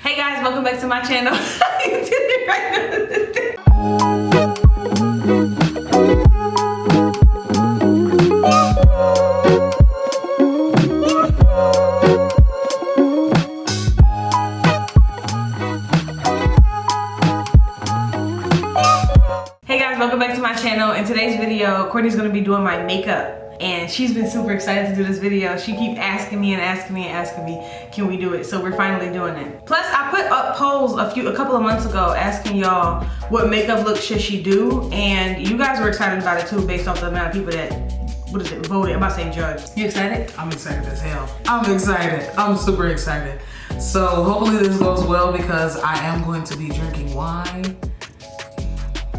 Hey guys, welcome back to my channel. You did it right. Hey guys, welcome back to my channel. In today's video, Courtney's gonna be doing my makeup. And she's been super excited to do this video. She keeps asking me, can we do it? So we're finally doing it. Plus, I put up polls a couple of months ago asking y'all what makeup look should she do, and you guys were excited about it too, based off the amount of people that voted. I'm about to say judge. You excited? I'm excited as hell. I'm excited. I'm super excited. So hopefully this goes well because I am going to be drinking wine.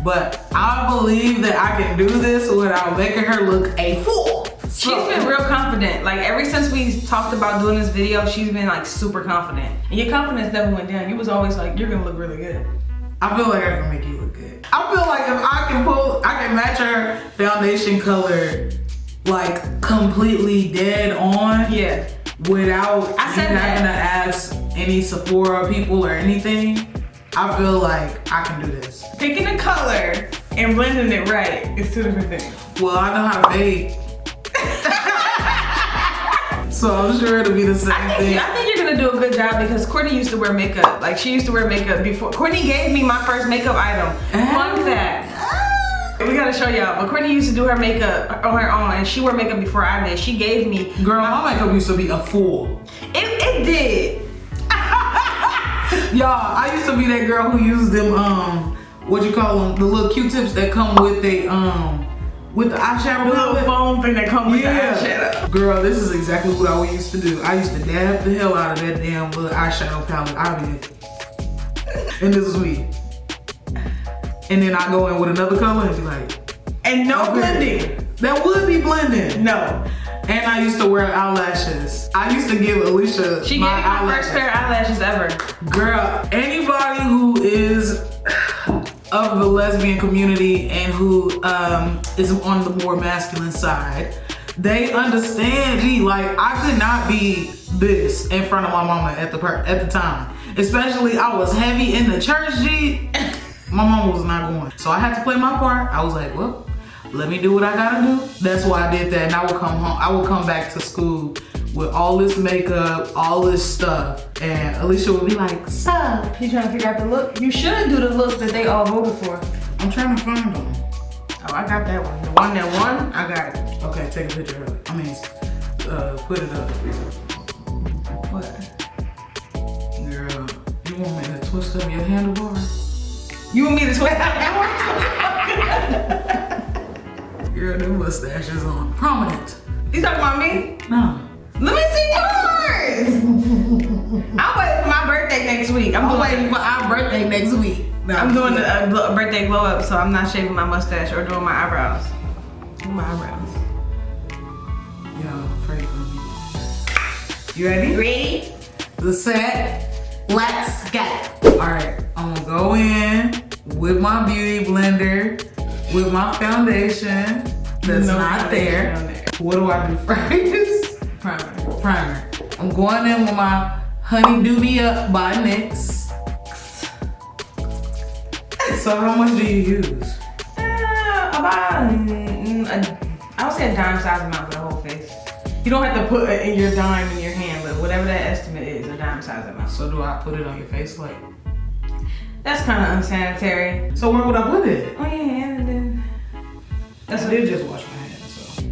But I believe that I can do this without making her look a fool. She's been real confident. Like ever since we talked about doing this video, she's been like super confident. And your confidence never went down. You was always like, you're gonna look really good. I feel like I can make you look good. I feel like if I can match her foundation color like completely dead on. Yeah. Without having to ask any Sephora people or anything. I feel like I can do this. Picking a color and blending it right is two different things. Well, I know how to fade. So I'm sure it'll be the same thing. I think you're gonna do a good job because Courtney used to wear makeup. Like she used to wear makeup before. Courtney gave me my first makeup item. Fun fact. We gotta show y'all. But Courtney used to do her makeup on her own and she wore makeup before I did. She gave me. Girl, my makeup used to be a fool. It did. Y'all, I used to be that girl who used them, what you call them, the little Q-tips that come with the eyeshadow. The little foam thing that comes with the eyeshadow. Girl, this is exactly what I used to do. I used to dab the hell out of that damn little eyeshadow palette. And this is me. And then I go in with another color and be like. And no blending. That would be blending. No. And I used to wear eyelashes. I used to give Alicia She gave me my first pair of eyelashes ever. Girl, anybody who is of the lesbian community and who is on the more masculine side, they understand, gee, like I could not be this in front of my mama at the time. Especially I was heavy in the church, G. My mama was not going. So I had to play my part. I was like, well, let me do what I gotta do. That's why I did that. And I would come home, I would come back to school with all this makeup, all this stuff. And Alicia would be like, "Sup?" You trying to figure out the look? You should do the look that they all voted for. I'm trying to find them. Oh, I got that one. The one that won, I got it. Okay, take a picture of it. I mean, put it up. What? Girl, you want me to twist up your handlebar? You want me to twist up Girl, them mustaches on prominent. You talking about me? No. Let me see yours. I'm waiting for my birthday next week. I'm waiting for our birthday next week. No, I'm doing a birthday glow up, so I'm not shaving my mustache or doing my eyebrows. Do my eyebrows. Y'all, pray for me. You ready? Ready? The set. Let's go. All right, I'm gonna go in with my beauty blender, with my foundation that's not there. What do I do first? Primer. I'm going in with my Honey Doobie Up by NYX. So how much do you use? About, I would say a dime size amount for the whole face. You don't have to put it in your dime in your hand, but whatever that estimate is, a dime size amount. So do I put it on your face like? That's kind of unsanitary. So where would I put it? Oh yeah, and then. I did just wash my hands, so.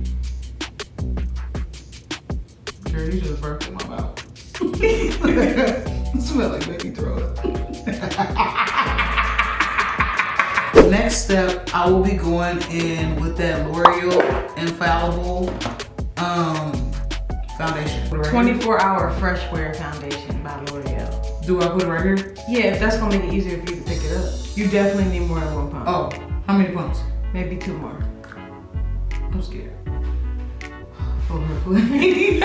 Girl, you just burped in my mouth. It smell like baby throw up. Next step, I will be going in with that L'Oreal Infallible foundation. 24-hour fresh wear foundation by L'Oreal. Do I put it right here? Yeah, if that's gonna make it easier for you to pick it up. You definitely need more than one pump. Oh, how many pumps? Maybe 2 more. I'm scared. Oh, her, please.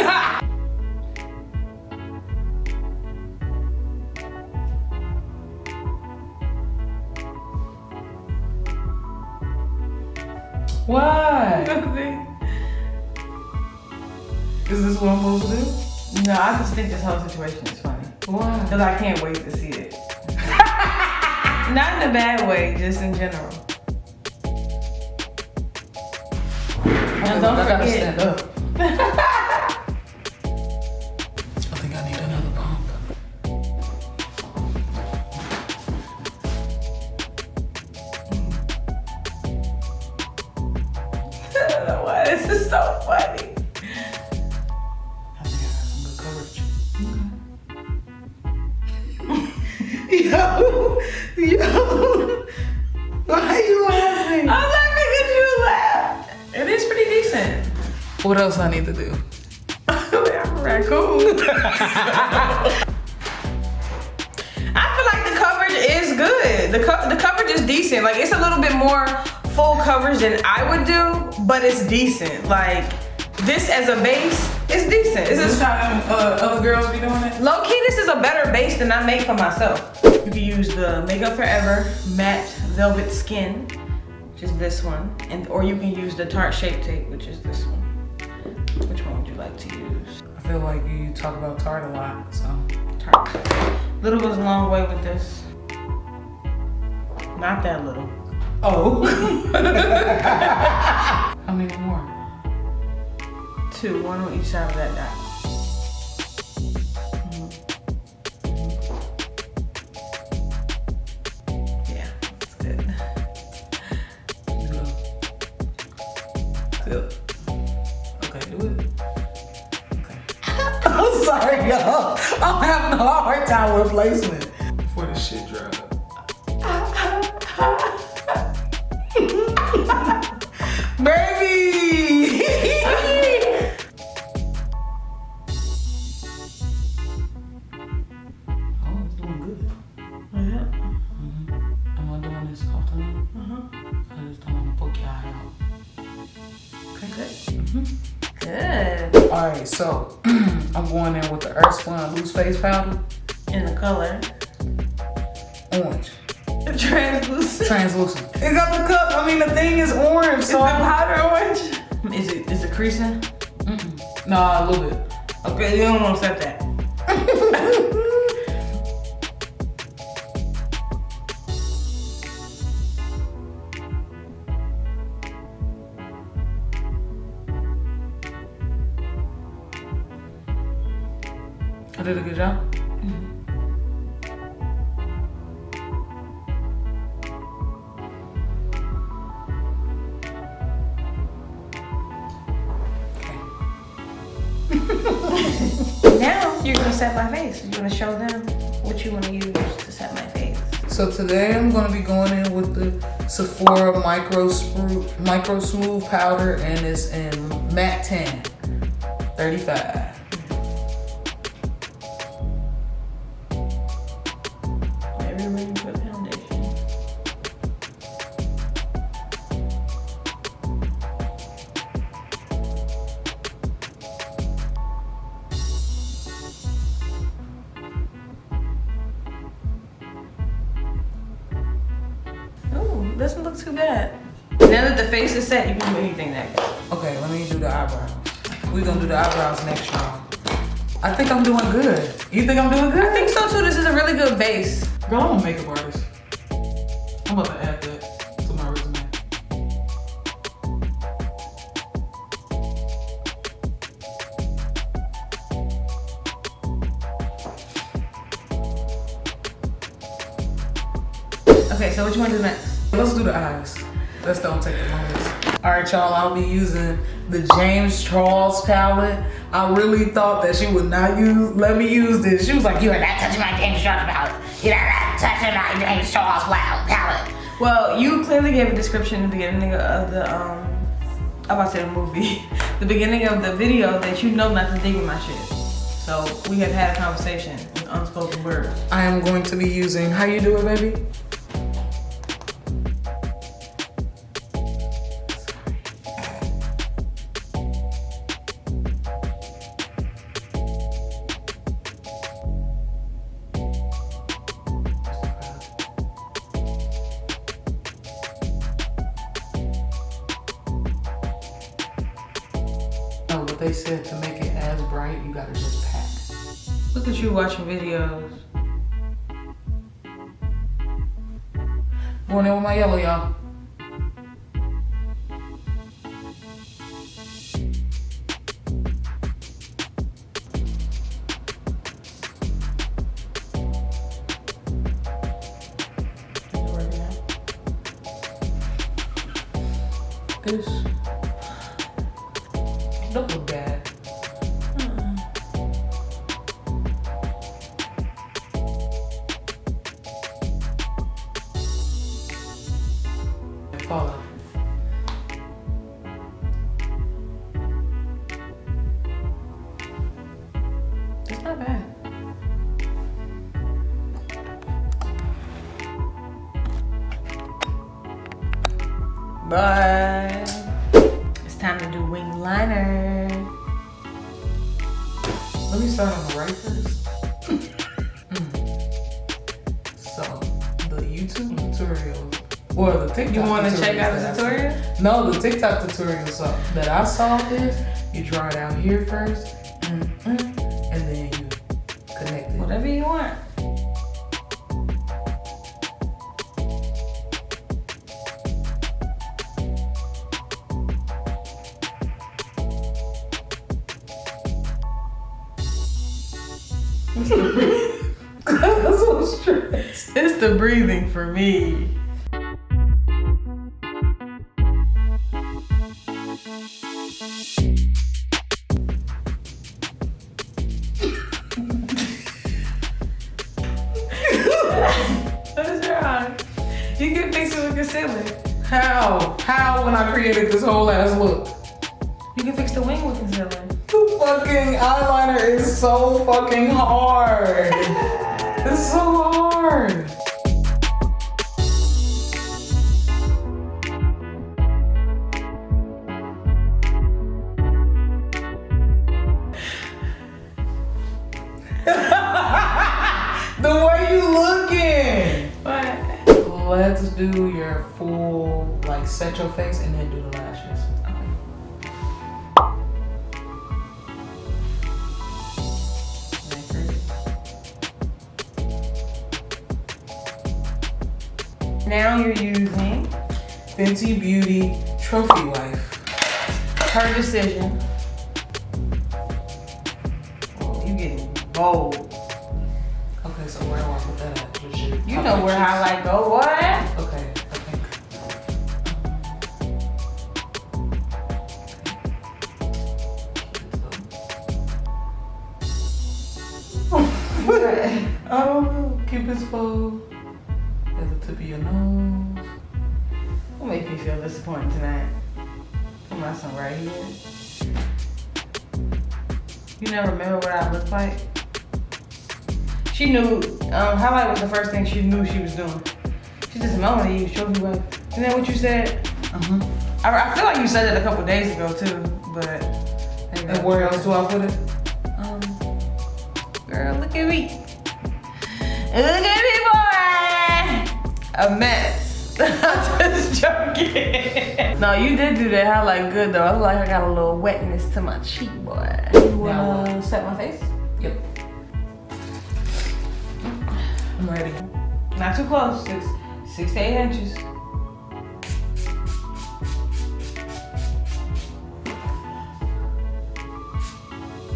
What? Nothing. Is this what I'm supposed to do? No, I just think this whole situation is funny. Why? Because I can't wait to see it. Not in a bad way, just in general. And don't I gotta forget. stand up. I think I need another pump. I don't know why this is so funny. I think I got some good coverage. Yo, why are you laughing? I'm laughing because you laughed. It is pretty decent. What else I need to do? I'm a raccoon. I feel like the coverage is good. The coverage is decent. Like, it's a little bit more full coverage than I would do, but it's decent. Like, this as a base is decent. Is this how other girls be doing it? Low key, this is a better base than I make for myself. You can use the Makeup Forever Matte Velvet Skin, which is this one, or you can use the Tarte Shape Tape, which is this one. Which one would you like to use? I feel like you talk about Tarte a lot, so. Tarte. Little goes a long way with this. Not that little. Oh. How many more? 2, 1 on each side of that dot. Yeah, that's good. Good. Okay, do it. Okay. I'm sorry, y'all. I'm having a hard time with placement. Before this shit dries up. Baby! Oh, it's doing good. Yeah. Am I doing this often? I just don't want to poke your eye out. Okay, good. Good. Alright, so I'm going in with the Earthspun Loose Face Powder. In the color. Orange. Translucent. Translucent. It got the cup. I mean, the thing is orange, Is so the powder orange? Is it creasing? Nah, a little bit. Okay, you don't want to set that. I did a good job. Now you're gonna set my face. You're gonna show them what you want to use to set my face. So today I'm gonna be going in with the Sephora Micro Smooth Powder, and it's in matte tan, 35. Everywhere you put foundation. Ooh, doesn't look too bad. Now that the face is set, you can do anything next. Okay, let me do the eyebrows. We're gonna do the eyebrows next, y'all. I think I'm doing good. You think I'm doing good? I think so too. This is a really good base. Girl, I'm a makeup artist. I'm about to add that to my resume. Okay, so what you want to do next? Let's do the eyes. Let's don't take the longest. All right, y'all, I'll be using the James Charles palette. I really thought that she would not let me use this. She was like, "You are not touching my James Charles palette. You're not touching my James Charles palette." Well, you clearly gave a description in the beginning of the I'm about to say the movie, the beginning of the video, that you know not to dig with my shit. So we have had a conversation with unspoken words. I am going to be using, how you do it, baby? Oh, but they said to make it as bright, you gotta just pack. Look at you watching videos. Going in with my yellow, y'all. This don't look bad. Follow. It's not bad. But it's time to do wing liner. Let me start on the right first. So, the YouTube tutorial, or the TikTok You want to tutorial check out the tutorial? No, the TikTok tutorial that I saw is you draw it out here first, and then you connect it. Whatever you want. I'm so stressed. It's the breathing for me. What's wrong? You can fix it with concealer. How when I created this whole ass look? You can fix the wing with concealer. The fucking eyeliner is so fucking hard. It's so hard. The way you looking. What? Let's do your full, like, set your face and then do the lashes. Now you're using Fenty Beauty Trophy Wife. Her Decision. Oh, you getting bold. Okay, so where do I put that at? You know where highlight go, what? Okay, I don't know. Cupid's bow. At the tip of your nose. What makes me feel disappointed tonight? Come on, some right here. You never remember what I looked like? She knew, highlight was the first thing she knew she was doing. She just Melanie, you showed me what. Isn't that what you said? I feel like you said it a couple days ago too, but. And where else do I put it? Girl, look at me. Look at me, boy. A mess. I'm just joking. No, you did do that highlight good though. I look like I got a little wetness to my cheek, boy. You wanna set my face? Yep. I'm ready. Not too close. 6 to 8 inches.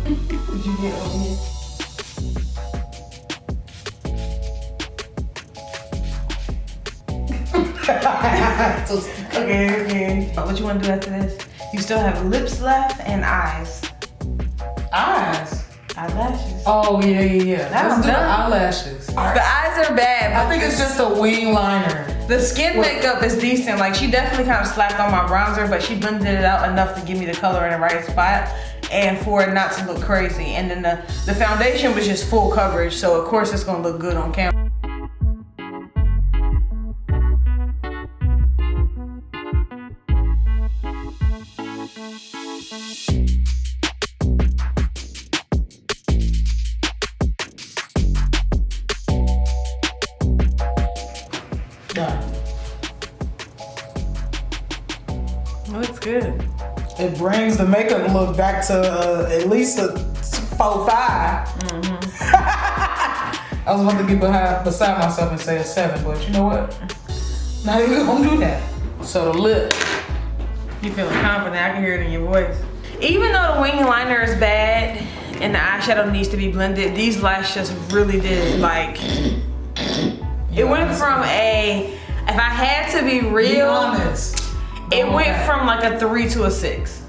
Did you get over here? Okay. What you want to do after this? You still have lips left and eyes. Eyes? Eyelashes. Oh, yeah. Let's do the eyelashes. The eyes are bad. I think it's just a wing liner. The skin makeup is decent. Like, she definitely kind of slapped on my bronzer, but she blended it out enough to give me the color in the right spot and for it not to look crazy. And then the foundation was just full coverage, so of course it's gonna look good on camera. Looks good. It brings the makeup look back to at least a 4'5". I was about to get beside myself and say a 7, but you know what? Not even gonna do that. So the lip. You feeling confident? I can hear it in your voice. Even though the wing liner is bad and the eyeshadow needs to be blended, these lashes really did like. It went from a. If I had to be real, be honest. It went from like a 3 to a 6.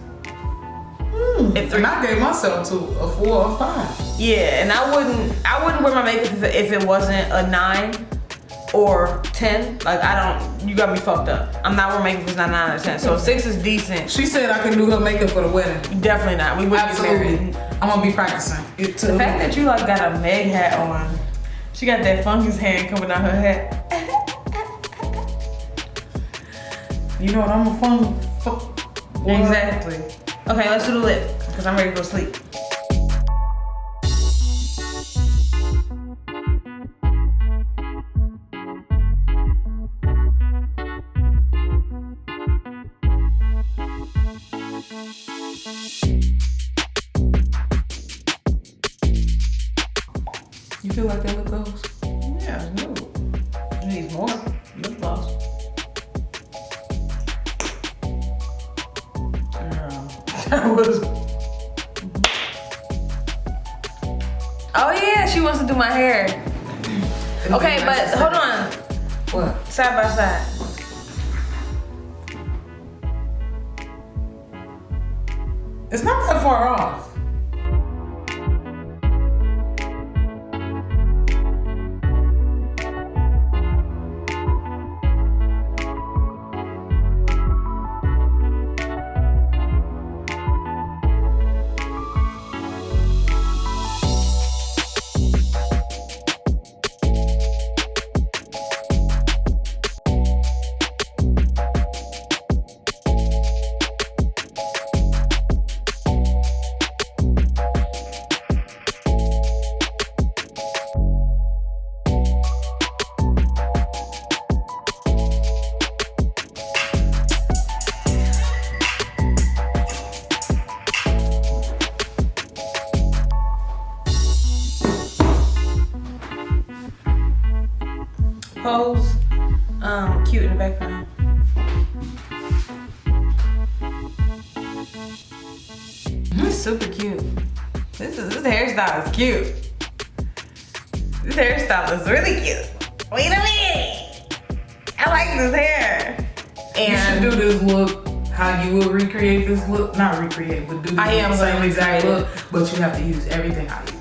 And I gave myself to a 4 or 5. Yeah, and I wouldn't wear my makeup if it wasn't a 9 or 10. Like you got me fucked up. I'm not wearing makeup if it's not 9 or 10. So 6 is decent. She said I can do her makeup for the wedding. Definitely not. We wouldn't get married. I'm gonna be practicing. The fact that you like got a Meg hat on, she got that fungus hand coming out her hat. You know what? I'm a fun. Exactly. Okay, let's do the lip because I'm ready to go sleep. You feel like that lip gloss? Yeah, it's new. It needs more lip gloss. Oh yeah, she wants to do my hair. Okay, but hold on. What? Side by side. It's not that far off. Pose, cute in the background. Super cute. This hairstyle is cute. This hairstyle is really cute. Wait a minute. I like this hair. And you should do this look how you would recreate this look. Not recreate, but do the same exact look. But you have to use everything I use.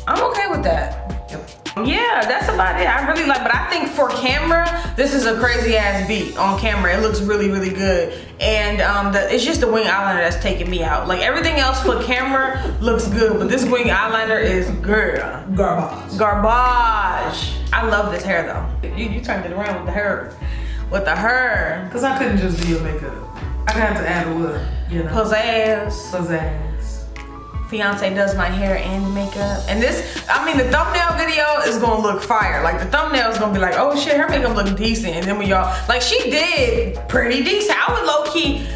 I'm okay with that. Yep. Yeah, that's about it. I really like, but I think for camera, this is a crazy ass beat on camera. It looks really, really good. And it's just the wing eyeliner that's taking me out. Like everything else for camera looks good, but this wing eyeliner is garbage. Garbage. I love this hair though. You turned it around with the hair. With the hair. Cause I couldn't just do your makeup. I had to add a little, you know. Pizzazz. Fiancé does my hair and makeup. And this, I mean, the thumbnail video is gonna look fire. Like the thumbnail is gonna be like, oh shit, her makeup look decent. And then when y'all, like she did pretty decent. I would low key,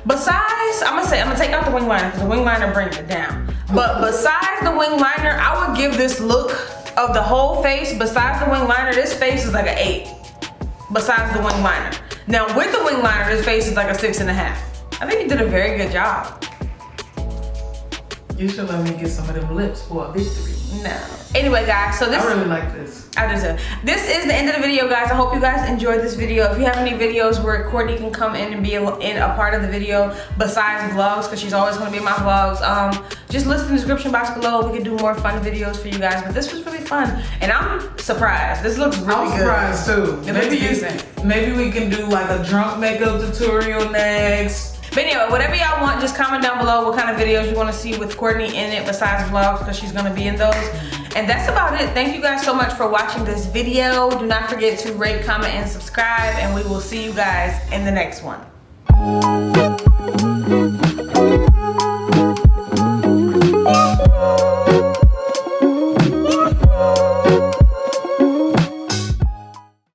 besides, I'm gonna take out the wing liner because the wing liner brings it down. But besides the wing liner, I would give this look of the whole face, besides the wing liner, this face is like an 8. Besides the wing liner. Now with the wing liner, this face is like a 6.5. I think you did a very good job. You should let me get some of them lips for a victory. No. Anyway, guys, so this I really like this. I do too. This is the end of the video, guys. I hope you guys enjoyed this video. If you have any videos where Courtney can come in and be in a part of the video besides vlogs, because she's always going to be in my vlogs, just list in the description box below. We can do more fun videos for you guys. But this was really fun, and I'm surprised. This looks really good. I'm surprised too. Maybe we can do like a drunk makeup tutorial next. But anyway, whatever y'all want, just comment down below what kind of videos you want to see with Courtney in it besides vlogs, because she's going to be in those. And that's about it. Thank you guys so much for watching this video. Do not forget to rate, comment, and subscribe, and we will see you guys in the next one.